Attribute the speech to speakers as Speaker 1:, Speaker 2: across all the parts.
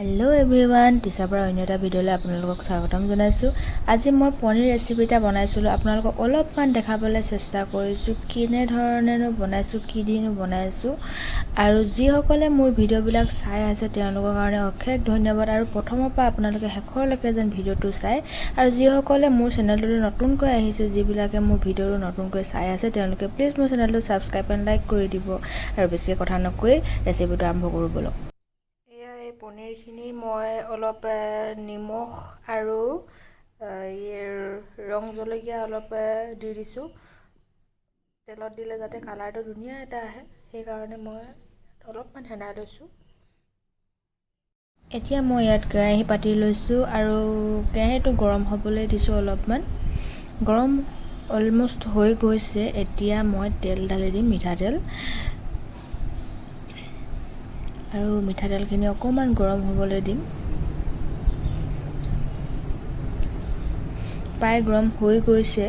Speaker 1: Hello everyone teacher अन्य এটা ভিডিঅ'লৈ আপোনালোকক স্বাগতম জনাইছো। আজি মই পনীৰ ৰেচিপি এটা বনাইছিলো, আপোনালোকক অলপমান দেখাবলৈ চেষ্টা কৰিছো কিনে ধৰণেনো বনাইছো, কি দিনো বনাইছো। আৰু যিসকলে মোৰ ভিডিঅ'বিলাক চাই আছে তেওঁলোকৰ কাৰণে অশেষ ধন্যবাদ। আৰু প্ৰথমৰ পৰা আপোনালোকে শেষৰলৈকে যেন ভিডিঅ'টো চাই, আৰু যিসকলে মোৰ চেনেলটো নতুনকৈ আহিছে, যিবিলাকে মোৰ ভিডিঅ'টো নতুনকৈ চাই আছে তেওঁলোকে প্লিজ মোৰ চেনেলটো সাবস্ক্ৰাইব এণ্ড লাইক কৰি দিব। আৰু বেছি কথা নকৈ ৰেচিপিটো আৰম্ভ কৰোঁ বলক। পনীৰখিনি মই অলপ নিমখ আৰু ৰং জলকীয়া অলপ দি দিছোঁ। তেলত দিলে যাতে কালাৰটো ধুনীয়া এটা আহে, সেইকাৰণে মই অলপমান হেনাই লৈছোঁ। এতিয়া মই ইয়াত কেৰাহী পাতি লৈছোঁ আৰু কেৰাহীটো গৰম হ'বলৈ দিছোঁ। অলপমান গৰম অলমষ্ট হৈ গৈছে। এতিয়া মই তেল ঢালি দিম, মিঠাতেল। আৰু মিঠাতেলখিনি অকণমান গৰম হ'বলৈ দিম। প্ৰায় গৰম হৈ গৈছে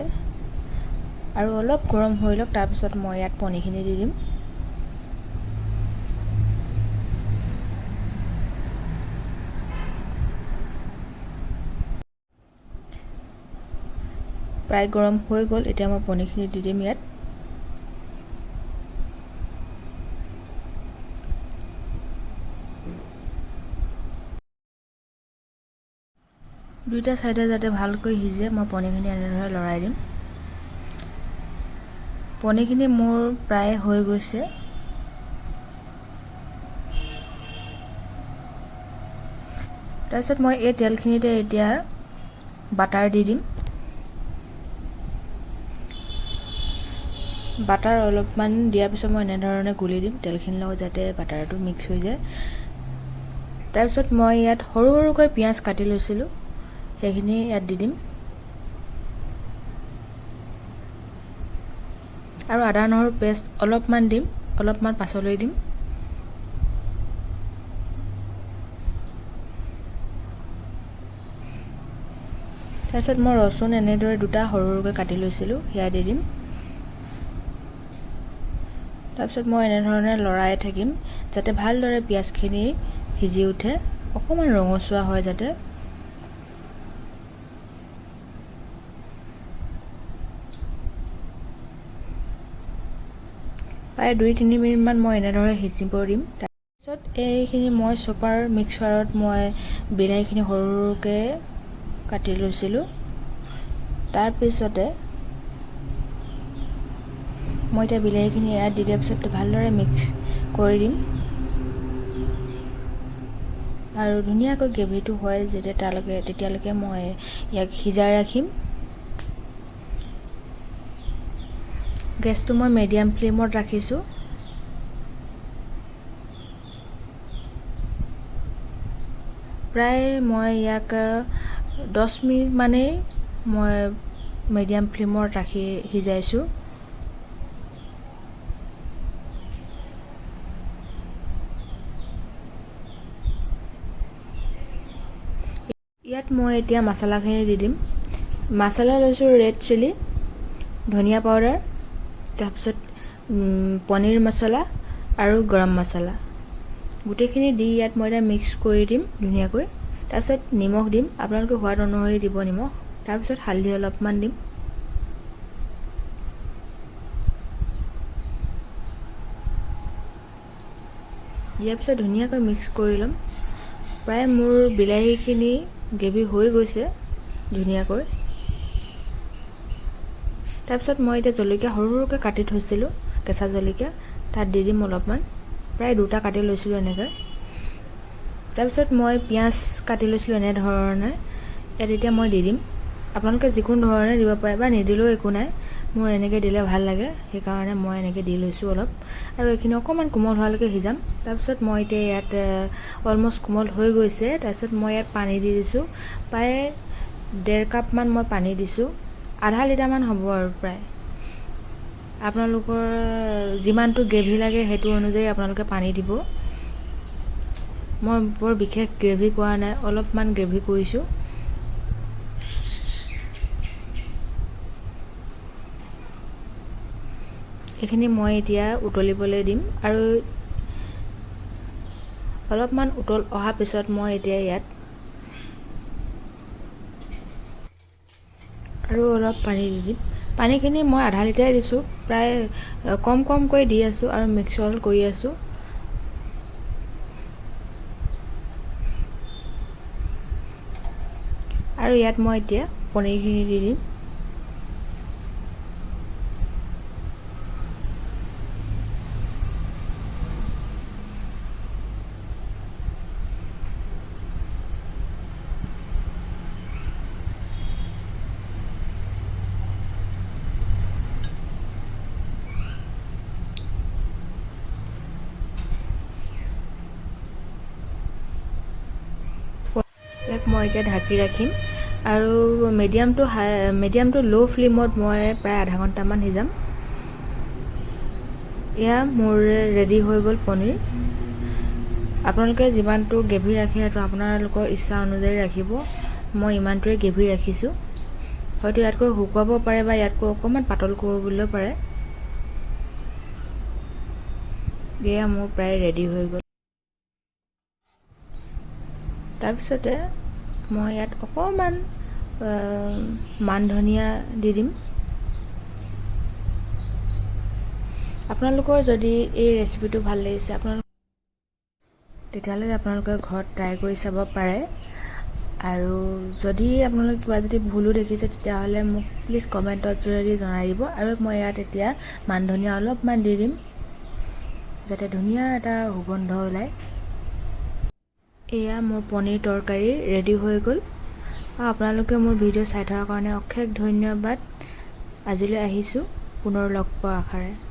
Speaker 1: আৰু অলপ গৰম হৈ লওক, তাৰপিছত মই ইয়াত পনীৰখিনি দি দিম। প্ৰায় গৰম হৈ গ'ল, এতিয়া মই পনীৰখিনি দি দিম ইয়াত। দুইটা সাইডে যাতে ভালকৈ সিজে মই পনীৰখিনি এনেদৰে লৰাই দিম। পনীৰখিনি মোৰ প্ৰায় হৈ গৈছে। তাৰপিছত মই এই তেলখিনিতে এতিয়া বাটাৰ দি দিম। বাটাৰ অলপমান দিয়াৰ পিছত মই এনেধৰণে গুলি দিম তেলখিনিৰ লগত, যাতে বাটাৰটো মিক্স হৈ যায়। তাৰপিছত মই ইয়াত সৰু সৰুকৈ পিঁয়াজ কাটি লৈছিলোঁ, সেইখিনি ইয়াত দি দিম। আৰু আদা নহৰু পেষ্ট অলপমান দিম, অলপমান পাছলৈ দিম। তাৰপিছত মই ৰচুন এনেদৰে দুটা সৰু সৰুকৈ কাটি লৈছিলোঁ, সেয়া দি দিম। তাৰপিছত মই এনেধৰণে লৰাই থাকিম যাতে ভালদৰে পিঁয়াজখিনি সিজি উঠে, অকণমান ৰঙচুৱা হয় যাতে। প্ৰায় 2-3 মিনিটমান মই এনেদৰে সিজিব দিম। তাৰপিছত এইখিনি মই চপাৰ মিক্সাৰত মই বিলাহীখিনি সৰু সৰুকৈ কাটি লৈছিলোঁ। তাৰপিছতে মই এতিয়া বিলাহীখিনি ইয়াত দি দিয়াৰ পিছত ভালদৰে মিক্স কৰি দিম। আৰু ধুনীয়াকৈ গ্ৰেভিটো হয় তেতিয়ালৈকে মই ইয়াক সিজাই ৰাখিম। গেছটো মই মিডিয়াম ফ্লেমত ৰাখিছোঁ। প্ৰায় মই ইয়াক 10 মিনিট মানেই মই মিডিয়াম ফ্লেমত ৰাখি সিজাইছোঁ। ইয়াত মই এতিয়া মছলাখিনি দি দিম। মছলা লৈছোঁ ৰেড চিলি, ধনিয়া পাউডাৰ, তাৰপিছত পনীৰ মছলা আৰু গৰম মছলা, গোটেইখিনি দি ইয়াত মই এতিয়া মিক্স কৰি দিম ধুনীয়াকৈ। তাৰপিছত নিমখ দিম, আপোনালোকে সোৱাদ অনুসৰি দিব নিমখ। তাৰপিছত হালধি অলপমান দিম। দিয়াৰ পিছত ধুনীয়াকৈ মিক্স কৰি ল'ম। প্ৰায় মোৰ বিলাহীখিনি গ্ৰেভি হৈ গৈছে ধুনীয়াকৈ। তাৰপিছত মই এতিয়া জলকীয়া সৰু সৰুকৈ কাটি থৈছিলোঁ, কেঁচা জলকীয়া তাত দি দিম অলপমান, প্ৰায় 2টা কাটি লৈছিলোঁ এনেকৈ। তাৰপিছত মই পিঁয়াজ কাটি লৈছিলোঁ এনেধৰণে, ইয়াত এতিয়া মই দি দিম। আপোনালোকে যিকোনো ধৰণে দিব পাৰে বা নিদিলেও একো নাই, মোৰ এনেকৈ দিলে ভাল লাগে, সেইকাৰণে মই এনেকৈ দি লৈছোঁ অলপ। আৰু এইখিনি অকণমান কোমল হোৱালৈকে সিজাম। তাৰপিছত মই এতিয়া ইয়াত অলমষ্ট কোমল হৈ গৈছে। তাৰপিছত মই ইয়াত পানী দি দিছোঁ, প্ৰায় 1.5 কাপমান মই পানী দিছোঁ। আধা লিটাৰমান হ'ব আৰু প্ৰায়। আপোনালোকৰ যিমানটো গ্ৰেভি লাগে সেইটো অনুযায়ী আপোনালোকে পানী দিব। মই বৰ বিশেষ গ্ৰেভি কৰা নাই, অলপমান গ্ৰেভি কৰিছোঁ। এইখিনি মই এতিয়া উতলিবলৈ দিম। আৰু অলপমান উতল অহা পিছত মই এতিয়া ইয়াত আৰু অলপ পানী দি দিম। পানীখিনি মই আধা লিটাৰ দিছোঁ, প্ৰায় কমকৈ দি আছোঁ আৰু মিক্সল কৰি আছোঁ। আৰু ইয়াত মই এতিয়া পনীৰখিনি দি দিম। ইয়াক মই এতিয়া ঢাকি ৰাখিম আৰু মিডিয়াম টু ল' ফ্লেমত মই প্ৰায় আধা ঘণ্টামান সিজাম। এয়া মোৰ ৰেডি হৈ গ'ল পনীৰ। আপোনালোকে যিমানটো গ্ৰেভি ৰাখে সেইটো আপোনালোকৰ ইচ্ছা অনুযায়ী ৰাখিব। মই ইমানটোৱে গ্ৰেভি ৰাখিছোঁ। হয়তো ইয়াতকৈ শুকুৱাব পাৰে বা ইয়াতকৈ অকণমান পাতল কৰিবলৈও পাৰে। এয়া মোৰ প্ৰায় ৰেডি হৈ গ'ল। তাৰপিছতে মই ইয়াত অকণমান মান ধনিয়া দি দিম। আপোনালোকৰ যদি এই ৰেচিপিটো ভাল লাগিছে তেতিয়াহ'লে আপোনালোকে ঘৰত ট্ৰাই কৰি চাব পাৰে। আৰু যদি আপোনালোকে কিবা যদি ভুলো দেখিছে তেতিয়াহ'লে মোক প্লিজ কমেণ্টত যোগেদি জনাই দিব। আৰু মই ইয়াত এতিয়া মান ধনিয়া অলপমান দি দিম যাতে ধুনীয়া এটা সুগন্ধ ওলায়। এয়া মোৰ পনীৰ তৰকাৰী ৰেডি হৈ গ'ল। আপোনালোকে মোৰ ভিডিঅ' চাই থকাৰ কাৰণে অশেষ ধন্যবাদ। আজিলৈ আহিছোঁ, পুনৰ লগ পোৱাৰ আশাৰে।